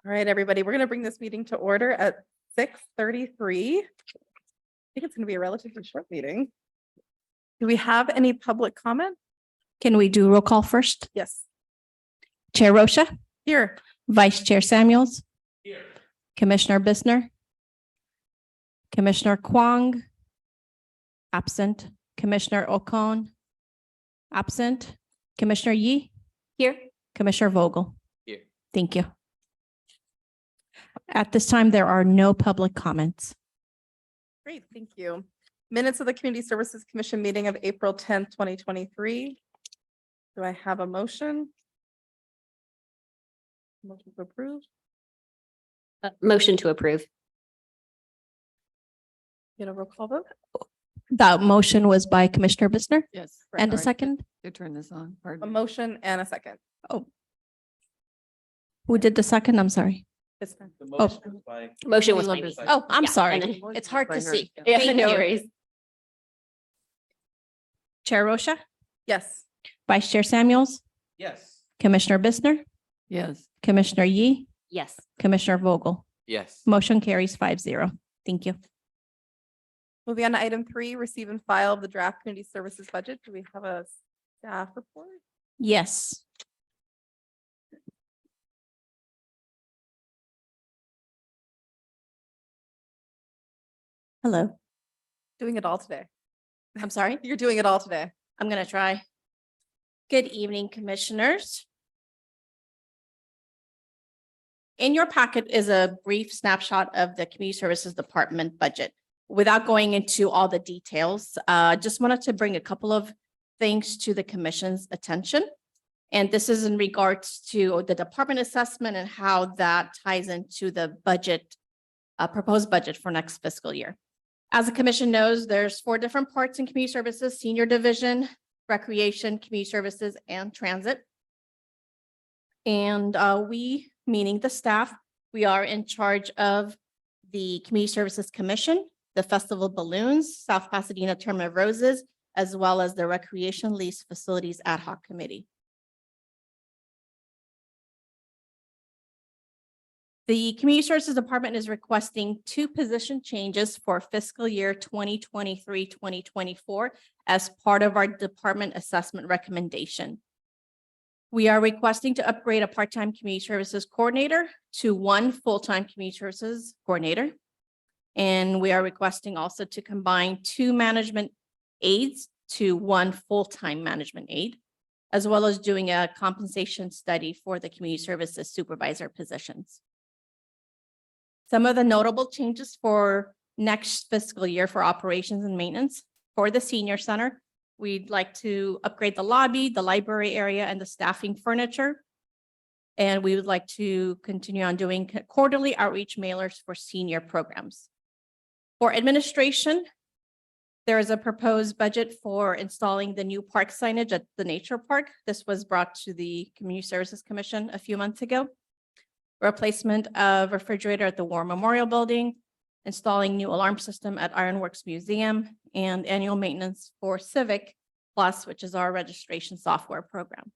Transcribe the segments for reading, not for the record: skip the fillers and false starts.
All right, everybody, we're going to bring this meeting to order at 6:33. I think it's going to be a relatively short meeting. Do we have any public comment? Can we do roll call first? Yes. Chair Rosha, Here. Vice Chair Samuels. Here. Commissioner Bissner. Commissioner Kwong. Absent. Commissioner Ocon. Absent. Commissioner Yee. Here. Commissioner Vogel. Here. Thank you. At this time, there are no public comments. Great, thank you. Minutes of the Community Services Commission meeting of April 10th, 2023. Do I have a motion? Motion to approve? Motion to approve. Get a roll call vote? That motion was by Commissioner Bissner Yes. and a Sorry, second. To turn this on, A pardon. motion and a second. Who did the second? I'm sorry. This time. The Oh. motion was by. Motion was Sheila by me. Bissner. Oh, I'm Yeah, sorry. and then- It's hard to By her, see. yeah. Yeah, Thank no you. worries. Chair Rosha, Yes. Vice Chair Samuels, Yes. Commissioner Bissner, Yes, Commissioner Yee, Yes. Commissioner Vogel. Yes. Motion carries 5-0. Thank you. Moving on to item 3, receive and file the draft community services budget. Do we have a staff report? Yes. Hello. Doing it all today. I'm sorry. You're doing it all today. I'm going to try. Good evening, commissioners. In your packet is a brief snapshot of the Community Services Department budget. Without going into all the details, just wanted to bring a couple of things to the commission's attention. And this is in regards to the department assessment and how that ties into the budget, proposed budget for next fiscal year. As the commission knows, there's 4 different parts in community services: senior division, recreation, community services, and transit. And we, meaning the staff, we are in charge of the Community Services Commission, the Festival of Balloons, South Pasadena Tournament of Roses, as well as the Recreation Lease Facilities Ad Hoc Committee. The Community Services Department is requesting 2 position changes for fiscal year 2023-2024 as part of our department assessment recommendation. We are requesting to upgrade a part-time community services coordinator to 1 full-time community services coordinator. And we are requesting also to combine 2 management aides to 1 full-time management aide, as well as doing a compensation study for the community services supervisor positions. Some of the notable changes for next fiscal year for operations and maintenance for the senior center: we'd like to upgrade the lobby, the library area, and the staffing furniture. And we would like to continue on doing quarterly outreach mailers for senior programs. For administration, there is a proposed budget for installing the new park signage at the nature park. This was brought to the Community Services Commission a few months ago. Replacement of refrigerator at the War Memorial Building, installing new alarm system at Ironworks Museum, and annual maintenance for Civic Plus, which is our registration software program.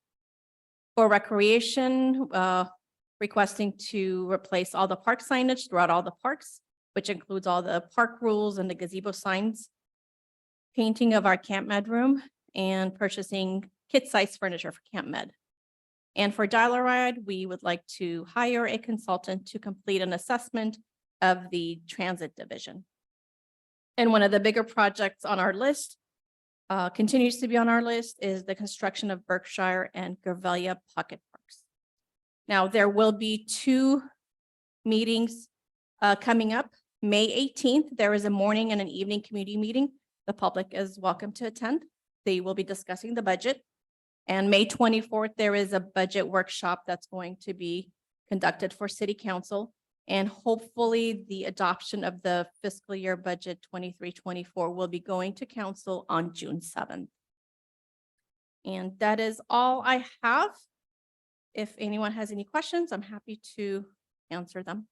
For recreation, requesting to replace all the park signage throughout all the parks, which includes all the park rules and the gazebo signs, painting of our Camp Med room, and purchasing kit-size furniture for Camp Med. And for Dial-A-Ride, we would like to hire a consultant to complete an assessment of the transit division. And one of the bigger projects on our list, continues to be on our list, is the construction of Berkshire and Gravelia pocket parks. Now, there will be 2 meetings coming up. May 18th, there is a morning and an evening community meeting. The public is welcome to attend. They will be discussing the budget. And May 24th, there is a budget workshop that's going to be conducted for City Council. And hopefully the adoption of the fiscal year budget 23-24 will be going to council on June 7th. And that is all I have. If anyone has any questions, I'm happy to answer them.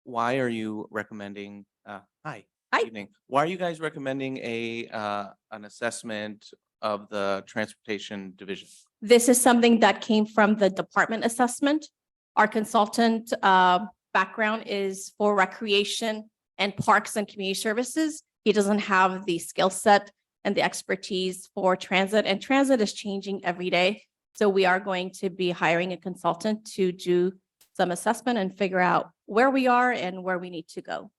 Why are you recommending, hi. Hi. Evening. Why are you guys recommending an assessment of the transportation division? This is something that came from the department assessment. Our consultant background is for recreation and parks and community services. He doesn't have the skill set and the expertise for transit, and transit is changing every day. So we are going to be hiring a consultant to do some assessment and figure out where we are and where we need to go.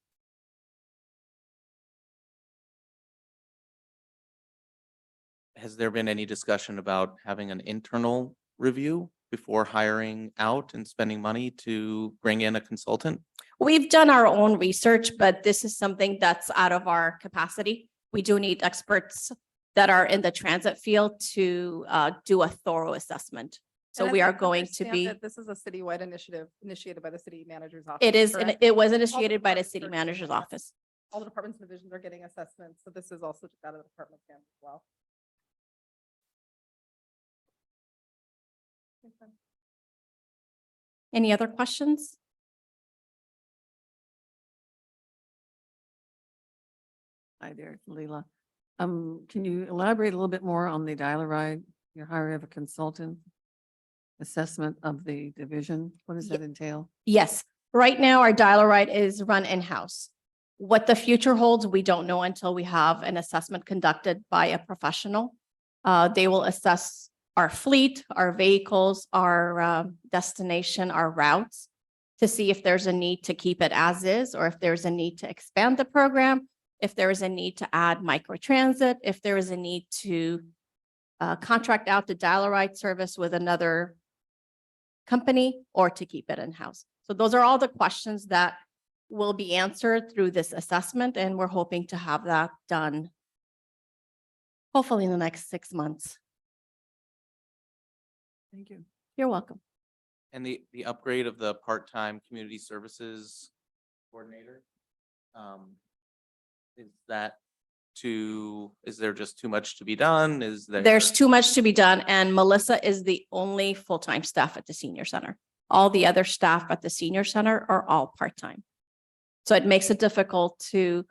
Has there been any discussion about having an internal review before hiring out and spending money to bring in a consultant? We've done our own research, but this is something that's out of our capacity. We do need experts that are in the transit field to do a thorough assessment. So And as we I are going to understand be, it, this is a citywide initiative initiated by the city manager's office. it is, and correct? it was All the initiated by the departments city are manager's getting office. All the departments and divisions are getting assessments, so this is also just out of the department's hands as well. Any other questions? Hi there, it's Leila. Can you elaborate a little bit more on the dial-a-ride? You're hiring of a consultant assessment of the division. What does that entail? Yes, right now our dial-a-ride is run in-house. What the future holds, we don't know until we have an assessment conducted by a professional. They will assess our fleet, our vehicles, our destination, our routes to see if there's a need to keep it as is, or if there's a need to expand the program, if there is a need to add microtransit, if there is a need to contract out the dial-a-ride service with another company, or to keep it in-house. So those are all the questions that will be answered through this assessment, and we're hoping to have that done hopefully in the next 6 months. Thank you. You're welcome. And the upgrade of the part-time community services coordinator? Is there just too much to be done? Is there? There's too much to be done, and Melissa is the only full-time staff at the senior center. All the other staff at the senior center are all part-time. So it makes it difficult to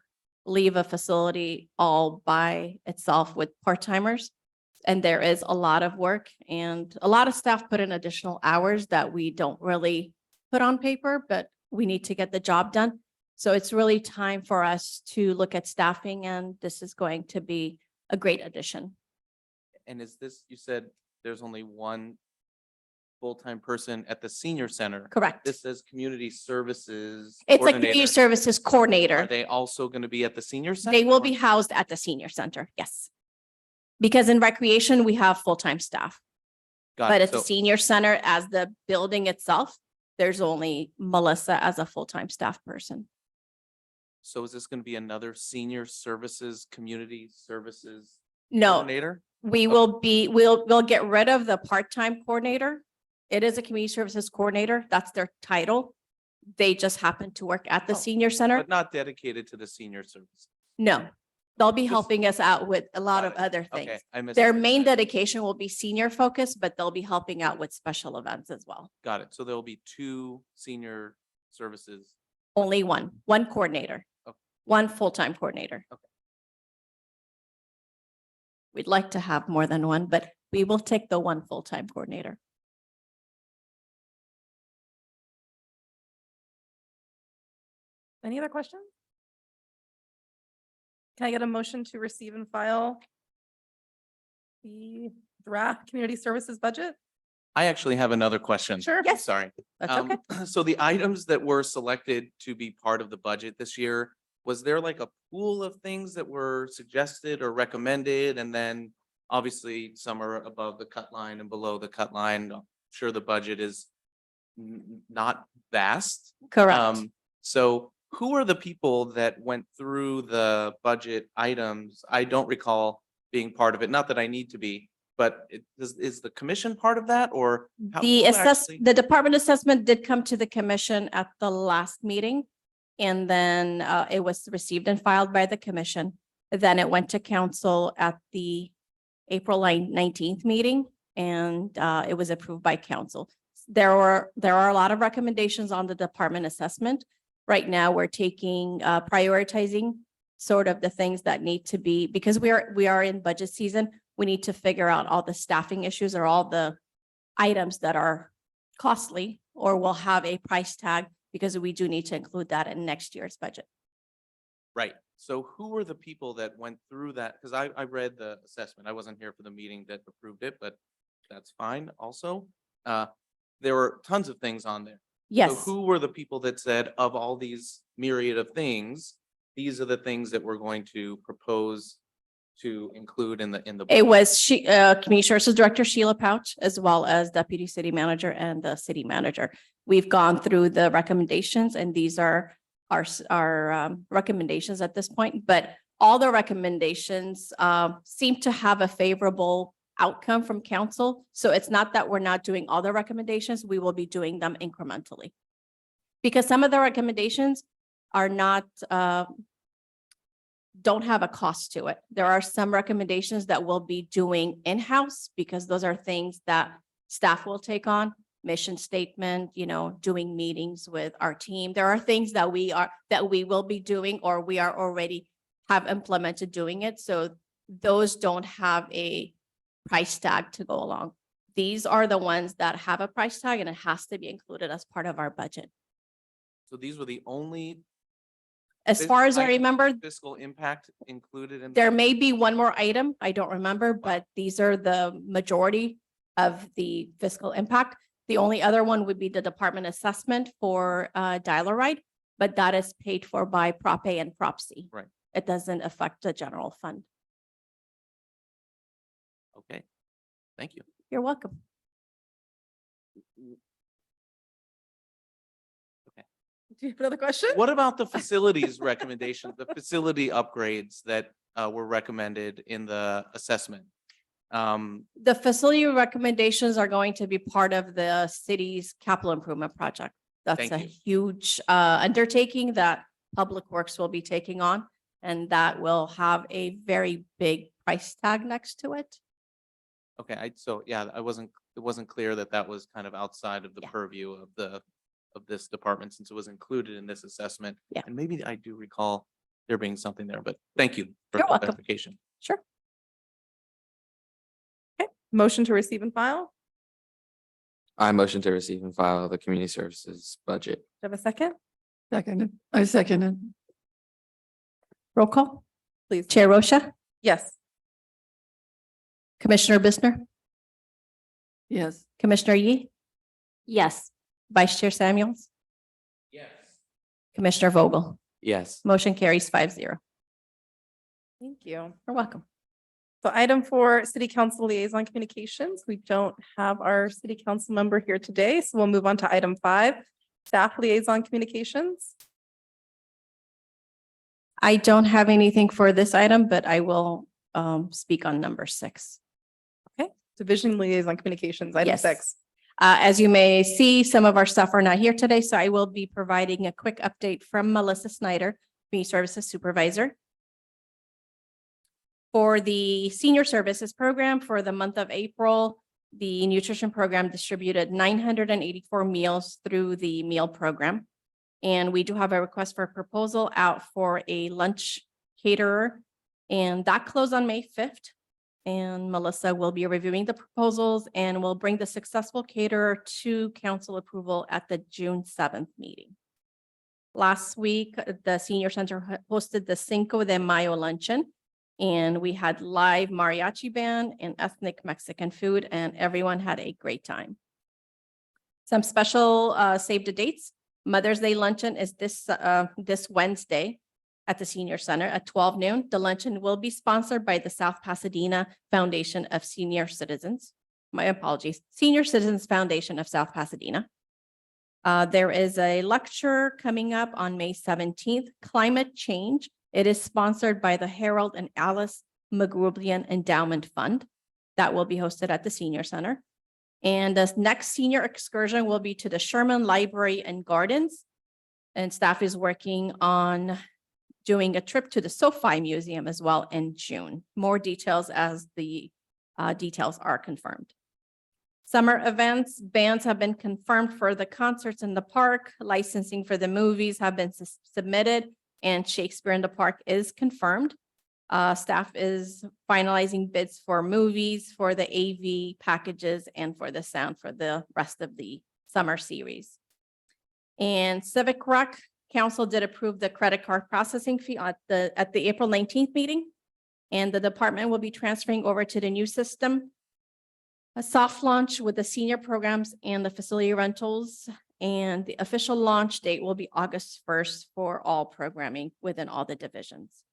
leave a facility all by itself with part-timers. And there is a lot of work, and a lot of staff put in additional hours that we don't really put on paper, but we need to get the job done. So it's really time for us to look at staffing, and this is going to be a great addition. And is this, you said there's only one full-time person at the senior center? Correct. This says community services. It's a community coordinator. services Are coordinator. they also going to be at the senior center? They will or- be housed at the senior center, yes. Because in recreation, we have full-time staff, Got but it. at the So- senior center, as the building itself, there's only Melissa as a full-time staff person. So is this going to be another senior services, community services No, coordinator? we Okay. will be, we'll get rid of the part-time coordinator. It is a community services coordinator. That's their title. They just happen to work at the Oh, senior center. But not dedicated to the senior services. No, they'll be Just- helping us out with a lot Got of it. other Okay, things. I missed. Their that. main dedication will be senior focused, but they'll be helping out with special events as well. Got it. So there'll be two senior services. Only one coordinator, Okay. one full-time coordinator. Okay. We'd like to have more than one, but we will take the one full-time coordinator. Any other questions? Can I get a motion to receive and file the draft community services budget? I actually have another question. Sure. Yes. Sorry. That's okay. So the items that were selected to be part of the budget this year, was there like a pool of things that were suggested or recommended? And then obviously some are above the cut line and below the cut line. I'm sure the budget is not vast. Correct. So who are the people that went through the budget items? I don't recall being part of it, not that I need to be, but is the commission part of that or? The who actually- the department assessment did come to the commission at the last meeting. And then it was received and filed by the commission. Then it went to council at the April 19th meeting, and it was approved by council. There are a lot of recommendations on the department assessment. Right now, we're taking prioritizing sort of the things that need to be, because we are in budget season. We need to figure out all the staffing issues or all the items that are costly or will have a price tag, because we do need to include that in next year's budget. Right. So who were the people that went through that? Because I read the assessment. I wasn't here for the meeting that approved it, but that's fine also. There were tons of things on there. So Yes, who were the people that said, of all these myriad of things, these are the things that we're going to propose to include in the it budget? was Community Services Director Sheila Pouch, as well as Deputy City Manager and the City Manager. We've gone through the recommendations, and these are our recommendations at this point, but all the recommendations seem to have a favorable outcome from council. So it's not that we're not doing all the recommendations, we will be doing them incrementally. Because some of the recommendations are not, don't have a cost to it. There are some recommendations that we'll be doing in-house, because those are things that staff will take on. Mission statement, doing meetings with our team. There are things that we will be doing, or we are already have implemented doing it. So those don't have a price tag to go along. These are the ones that have a price tag, and it has to be included as part of our budget. So these were the only. As far as I items with remember, Fiscal impact included in. there may be one more item, I don't remember, but these are the majority of the fiscal impact. The only other one would be the department assessment for dial-a-ride, but that is paid for by Prop A and Prop C. Right. It doesn't affect the general fund. Okay, thank you. You're welcome. Do you have another question? What about the facilities recommendations, the facility upgrades that were recommended in the assessment? The facility recommendations are going to be part of the city's capital improvement project. That's Thank a you. huge undertaking that Public Works will be taking on, and that will have a very big price tag next to it. Okay, it wasn't clear that that was kind of outside of the Yeah. purview of this department, since it was included in this assessment. Yeah. And maybe I do recall there being something there, but thank you for You're welcome. clarification. Sure. Motion to receive and file. I motion to receive and file the community services budget. Do you have a second? Seconded. I seconded. Roll call. Please. Chair Rosha, Yes. Commissioner Bissner, Yes. Commissioner Yee, Yes. Vice Chair Samuels, Yes. Commissioner Vogel. Yes. Motion carries 5-0. Thank you. You're welcome. So item 4, city council liaison communications. We don't have our city council member here today, so we'll move on to item 5, staff liaison communications. I don't have anything for this item, but I will speak on number 6. Division liaison communications, item Yes. 6. As you may see, some of our staff are not here today, so I will be providing a quick update from Melissa Snyder, Community Services Supervisor. For the Senior Services Program for the month of April, the nutrition program distributed 984 meals through the meal program. And we do have a request for a proposal out for a lunch caterer, and that closed on May 5th. And Melissa will be reviewing the proposals and will bring the successful caterer to council approval at the June 7th meeting. Last week, the senior center hosted the Cinco de Mayo luncheon, and we had live mariachi band and ethnic Mexican food, and everyone had a great time. Some special save the dates. Mother's Day luncheon is this Wednesday at the senior center at 12 noon. The luncheon will be sponsored by the South Pasadena Foundation of Senior Citizens. My apologies, Senior Citizens Foundation of South Pasadena. There is a lecture coming up on May 17th, Climate Change. It is sponsored by the Harold and Alice McGrublian Endowment Fund. That will be hosted at the senior center. And the next senior excursion will be to the Sherman Library and Gardens. And staff is working on doing a trip to the SoFi Museum as well in June. More details as the details are confirmed. Summer events, bands have been confirmed for the concerts in the park. Licensing for the movies have been submitted, and Shakespeare in the Park is confirmed. Staff is finalizing bids for movies, for the AV packages, and for the sound for the rest of the summer series. And Civic Rec Council did approve the credit card processing fee at the April 19th meeting. And the department will be transferring over to the new system. A soft launch with the senior programs and the facility rentals. And the official launch date will be August 1st for all programming within all the divisions.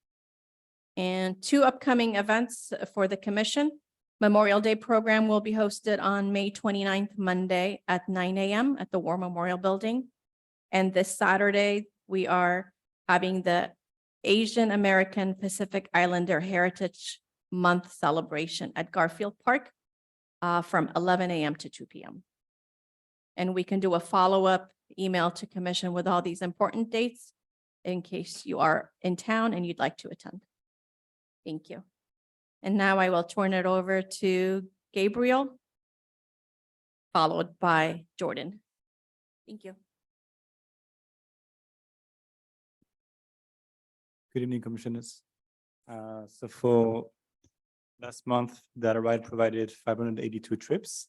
And 2 upcoming events for the commission. Memorial Day program will be hosted on May 29th, Monday at 9 a.m. at the War Memorial Building. And this Saturday, we are having the Asian American Pacific Islander Heritage Month celebration at Garfield Park from 11 a.m. to 2 p.m. And we can do a follow-up email to commission with all these important dates in case you are in town and you'd like to attend. Thank you. And now I will turn it over to Gabriel, followed by Jordan. Thank you. Good evening, Commissioners. So for last month, DataRide provided 582 trips.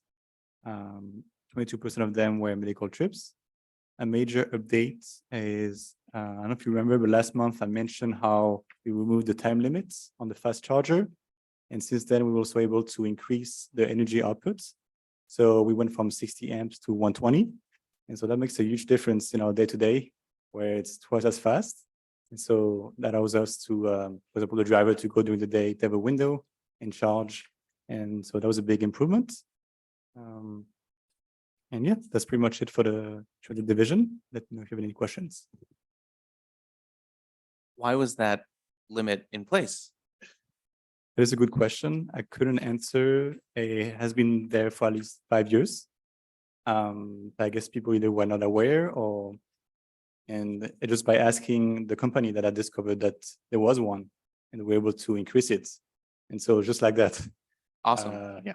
22% of them were medical trips. A major update is, I don't know if you remember, but last month I mentioned how we removed the time limits on the fast charger. And since then, we were also able to increase the energy output. So we went from 60 amps to 120. And so that makes a huge difference in our day-to-day, where it's twice as fast. And so that allows us to, for example, the driver to go during the day, to have a window and charge. And so that was a big improvement. And yeah, that's pretty much it for the division. Let me know if you have any questions. Why was that limit in place? That is a good question. I couldn't answer. It has been there for at least 5 years. I guess people either were not aware and just by asking the company that I discovered that there was one and we were able to increase it. And so just like that. Awesome. Yeah.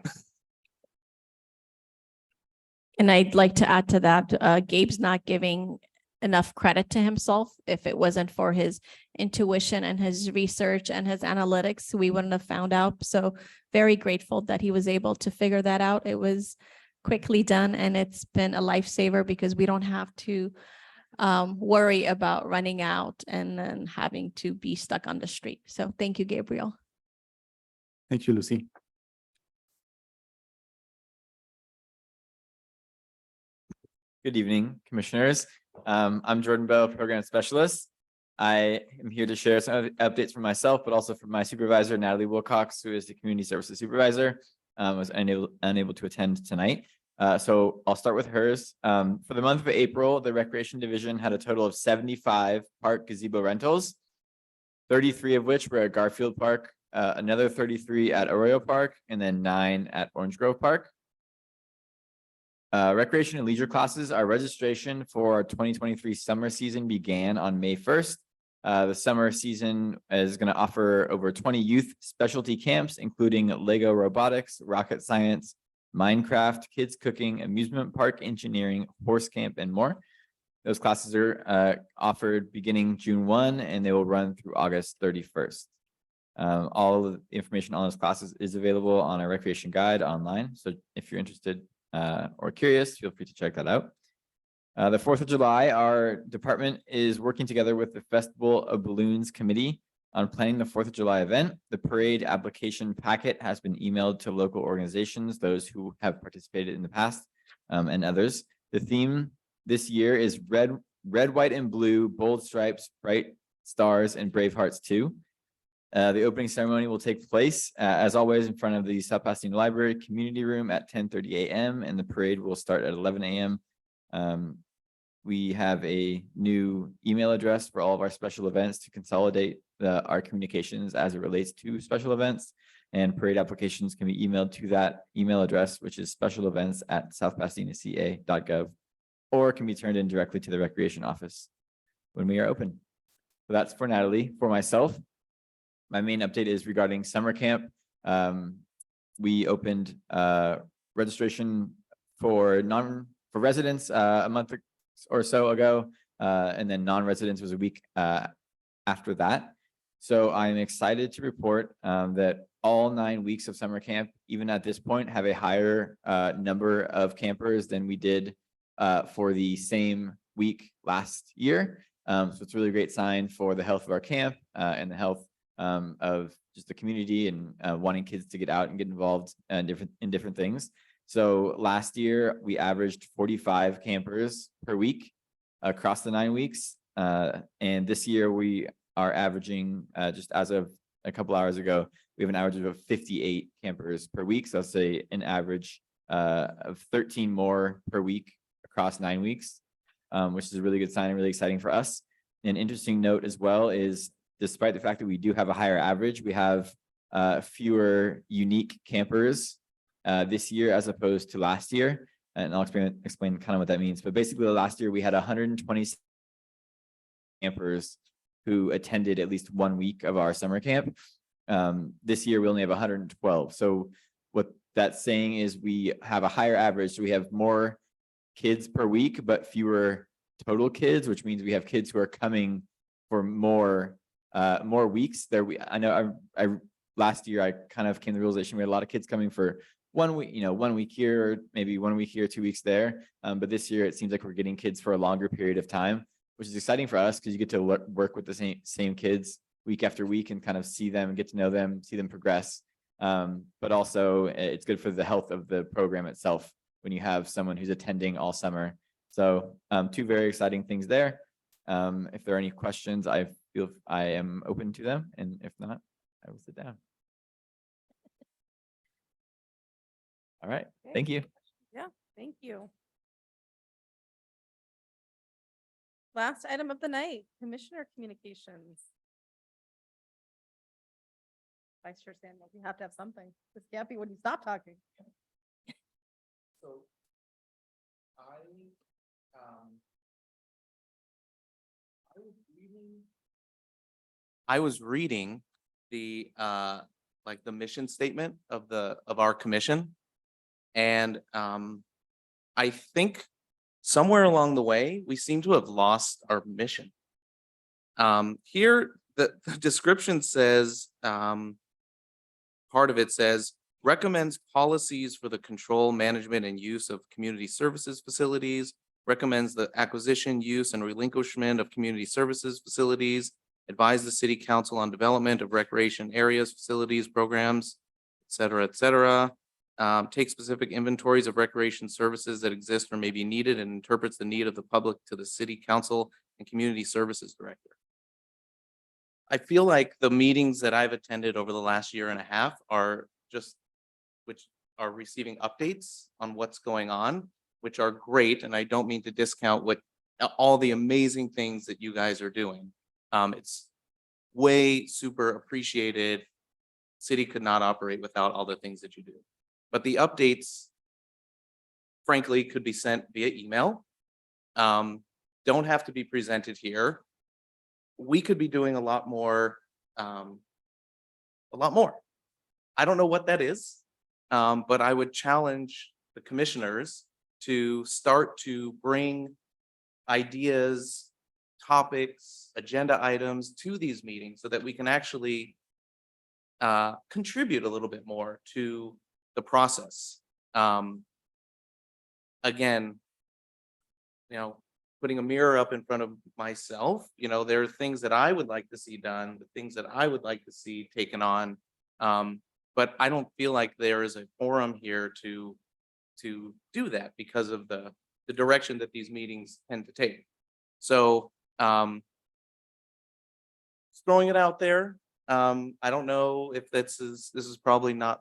And I'd like to add to that, Gabe's not giving enough credit to himself. If it wasn't for his intuition and his research and his analytics, we wouldn't have found out. So very grateful that he was able to figure that out. It was quickly done and it's been a lifesaver because we don't have to worry about running out and then having to be stuck on the street. So thank you, Gabriel. Thank you, Lucy. Good evening, Commissioners. I'm Jordan Bell, Program Specialist. I am here to share some updates from myself, but also from my supervisor, Natalie Wilcox, who is the Community Services Supervisor, was unable to attend tonight. So I'll start with hers. For the month of April, the Recreation Division had a total of 75 park gazebo rentals, 33 of which were at Garfield Park, another 33 at Arroyo Park, and then 9 at Orange Grove Park. Recreation and leisure classes, our registration for our 2023 summer season began on May 1st. The summer season is going to offer over 20 youth specialty camps, including Lego robotics, rocket science, Minecraft, kids cooking, amusement park engineering, horse camp, and more. Those classes are offered beginning June 1, and they will run through August 31st. All of the information on those classes is available on our recreation guide online. So if you're interested or curious, feel free to check that out. The 4th of July, our department is working together with the Festival of Balloons Committee on planning the 4th of July event. The parade application packet has been emailed to local organizations, those who have participated in the past, and others. The theme this year is red, white, and blue, bold stripes, bright stars, and brave hearts too. The opening ceremony will take place, as always, in front of the South Pasadena Library Community Room at 10:30 a.m. and the parade will start at 11 a.m. We have a new email address for all of our special events to consolidate our communications as it relates to special events, and parade applications can be emailed to that email address, which is specialevents@southpasadenaca.gov, or can be turned in directly to the recreation office when we are open. So that's for Natalie. For myself, my main update is regarding summer camp. We opened registration for residents a month or so ago, and then non-residents was a week after that. So I'm excited to report that all 9 weeks of summer camp, even at this point, have a higher number of campers than we did for the same week last year. So it's a really great sign for the health of our camp and the health of just the community and wanting kids to get out and get involved in different things. So last year we averaged 45 campers per week across the 9 weeks. And this year we are averaging, just as of a couple hours ago, we have an average of 58 campers per week. So that's an average of 13 more per week across 9 weeks, which is a really good sign and really exciting for us. An interesting note as well is, despite the fact that we do have a higher average, we have fewer unique campers this year as opposed to last year. And I'll explain kind of what that means. But basically last year we had 120 campers who attended at least 1 week of our summer camp. This year we only have 112. So what that's saying is we have a higher average. So we have more kids per week, but fewer total kids, which means we have kids who are coming for more weeks. I know last year I kind of came to the realization we had a lot of kids coming for 1 week, 1 week here, or maybe 1 week here, 2 weeks there. But this year it seems like we're getting kids for a longer period of time, which is exciting for us because you get to work with the same kids week after week and kind of see them and get to know them, see them progress. But also it's good for the health of the program itself when you have someone who's attending all summer. So 2 very exciting things there. If there are any questions, I feel I am open to them. And if not, I will sit down. All right. Okay. Thank you. Yeah, thank you. Last item of the night, Commissioner Communications. Vice Chair Samuel, you have to have something. This can't be when you stop talking. So I was reading the like the mission statement of our commission. And I think somewhere along the way, we seem to have lost our mission. Here, the description says, part of it says, recommends policies for the control, management, and use of community services facilities, recommends the acquisition, use, and relinquishment of community services facilities, advise the city council on development of recreation areas, facilities, programs, et cetera, et cetera. Take specific inventories of recreation services that exist or may be needed and interprets the need of the public to the city council and community services director. I feel like the meetings that I've attended over the last year and a half are receiving updates on what's going on, which are great. And I don't mean to discount all the amazing things that you guys are doing. It's way super appreciated. City could not operate without all the things that you do. But the updates, frankly, could be sent via email. Don't have to be presented here. We could be doing a lot more. I don't know what that is, but I would challenge the commissioners to start to bring ideas, topics, agenda items to these meetings so that we can actually contribute a little bit more to the process. Again, putting a mirror up in front of myself, there are things that I would like to see done, the things that I would like to see taken on. But I don't feel like there is a forum here to do that because of the direction that these meetings tend to take. So just throwing it out there. I don't know if this is probably not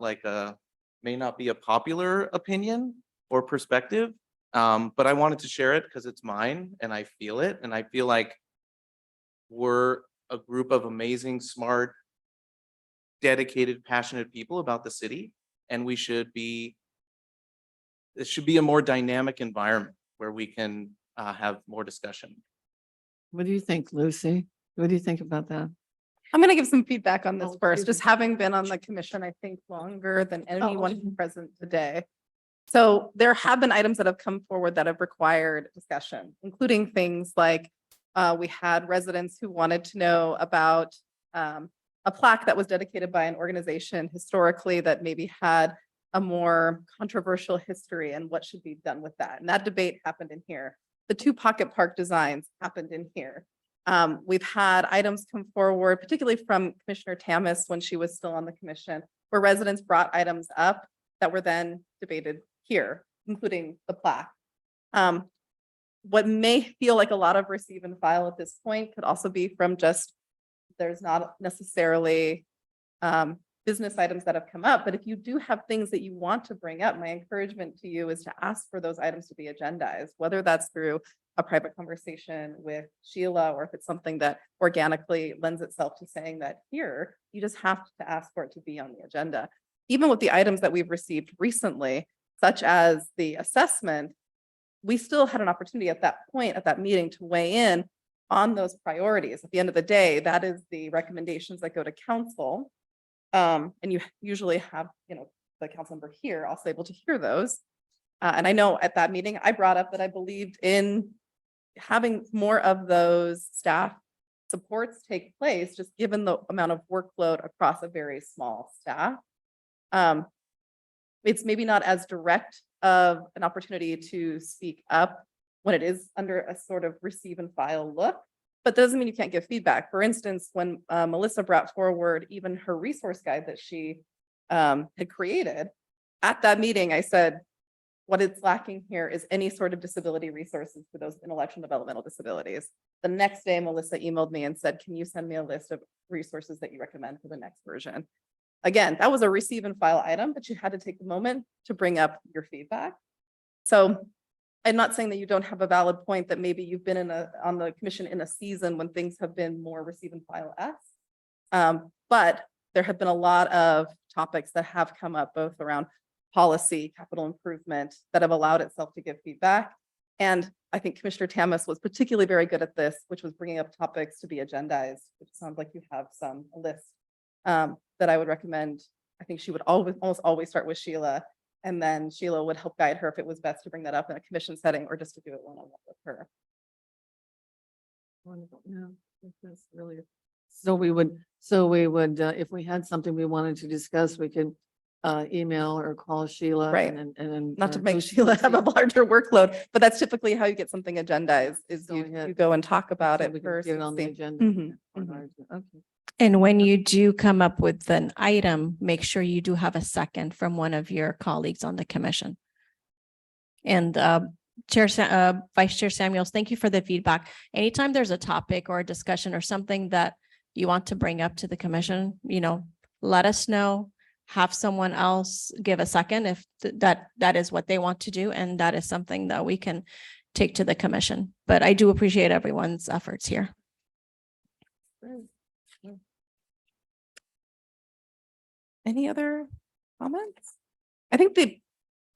may not be a popular opinion or perspective, but I wanted to share it because it's mine and I feel it. And I feel like we're a group of amazing, smart, dedicated, passionate people about the city. And it should be a more dynamic environment where we can have more discussion. What do you think, Lucy? What do you think about that? I'm going to give some feedback on this Oh, first, excuse just me. having been on the commission, I think, longer than anyone okay. present today. So there have been items that have come forward that have required discussion, including things like we had residents who wanted to know about a plaque that was dedicated by an organization historically that maybe had a more controversial history and what should be done with that. And that debate happened in here. The 2 pocket park designs happened in here. We've had items come forward, particularly from Commissioner Tamas when she was still on the commission, where residents brought items up that were then debated here, including the plaque. What may feel like a lot of receive and file at this point could also be from just, there's not necessarily business items that have come up, but if you do have things that you want to bring up, my encouragement to you is to ask for those items to be agendized, whether that's through a private conversation with Sheila, or if it's something that organically lends itself to saying that here, you just have to ask for it to be on the agenda. Even with the items that we've received recently, such as the assessment, we still had an opportunity at that point, at that meeting, to weigh in on those priorities. At the end of the day, that is the recommendations that go to council. And you usually have, the council member here also able to hear those. And I know at that meeting, I brought up that I believed in having more of those staff supports take place, just given the amount of workload across a very small staff. It's maybe not as direct of an opportunity to speak up when it is under a sort of receive and file look, but doesn't mean you can't give feedback. For instance, when Melissa brought forward even her resource guide that she had created, at that meeting, I said, what is lacking here is any sort of disability resources for those intellectual and developmental disabilities. The next day, Melissa emailed me and said, can you send me a list of resources that you recommend for the next version? Again, that was a receive and file item, but you had to take a moment to bring up your feedback. So I'm not saying that you don't have a valid point, that maybe you've been on the commission in a season when things have been more receive and file-esque. But there have been a lot of topics that have come up both around policy, capital improvement, that have allowed itself to give feedback. And I think Commissioner Tamas was particularly very good at this, which was bringing up topics to be agendized, which sounds like you have a list that I would recommend. I think she would almost always start with Sheila, and then Sheila would help guide her if it was best to bring that up in a commission setting or just to do it one-on-one with her. Wonderful. Yeah, that's really. So we would, if we had something we wanted to discuss, we could email or call Sheila. Right. And Not to make Sheila have a larger workload, but that's typically how you get something agendized, is Go you ahead. go and talk about so it we can first. get it and on the see. agenda. Mhm, on mhm. our agenda. Okay. And when you do come up with an item, make sure you do have a second from one of your colleagues on the commission. And Vice Chair Samuels, thank you for the feedback. Anytime there's a topic or a discussion or something that you want to bring up to the commission, let us know. Have someone else give a second if that is what they want to do, and that is something that we can take to the commission. But I do appreciate everyone's efforts here. Any other comments? I think the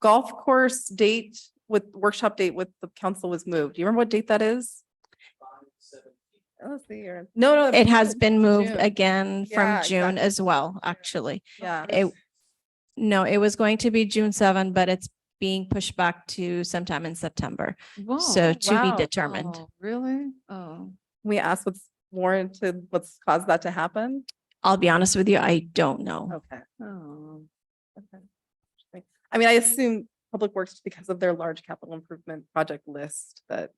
golf course date with workshop date with the council was moved. Do you remember what date that is? Let's see here. No, It has been moved June. again from Yeah, June exactly. as well, actually. Yeah. No, it was going to be June 7, but it's being pushed back to sometime in September. So Whoa. to be wow. determined. Oh, really? Oh. We asked what's warranted, what's caused that to happen. I'll be honest with you, I don't know. Okay. Oh. Okay. I mean, I assume Public Works, because of their large capital improvement project list, that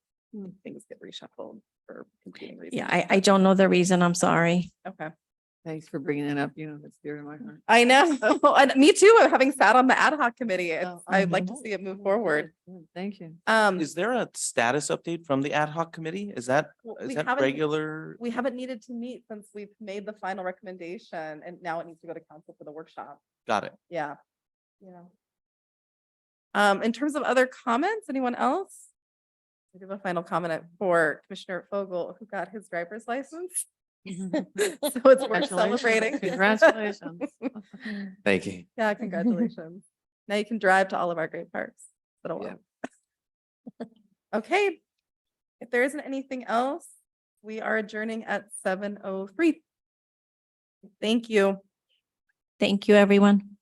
things get reshuffled for competing reasons. Yeah, I don't know the reason. I'm sorry. Okay. Thanks for bringing it up. That's dear to my heart. I know. And me too, having sat on the ad hoc committee. Oh, I'd like to mhm. see it move forward. Good. Thank you. Is there a status update from the ad hoc committee? Is that Well, is we that haven't- regular? We haven't needed to meet since we've made the final recommendation, and now it needs to go to council for the workshop. Got it. Yeah. Yeah. In terms of other comments, anyone else? I have a final comment for Commissioner Fogel, who got his driver's license. So it's worth Congratulations. celebrating. Congratulations. Thank you. Yeah, congratulations. Now you can drive to all of our great parks. It's been a Yeah. while. Okay. If there isn't anything else, we are adjourning at 7:03. Thank you. Thank you, everyone.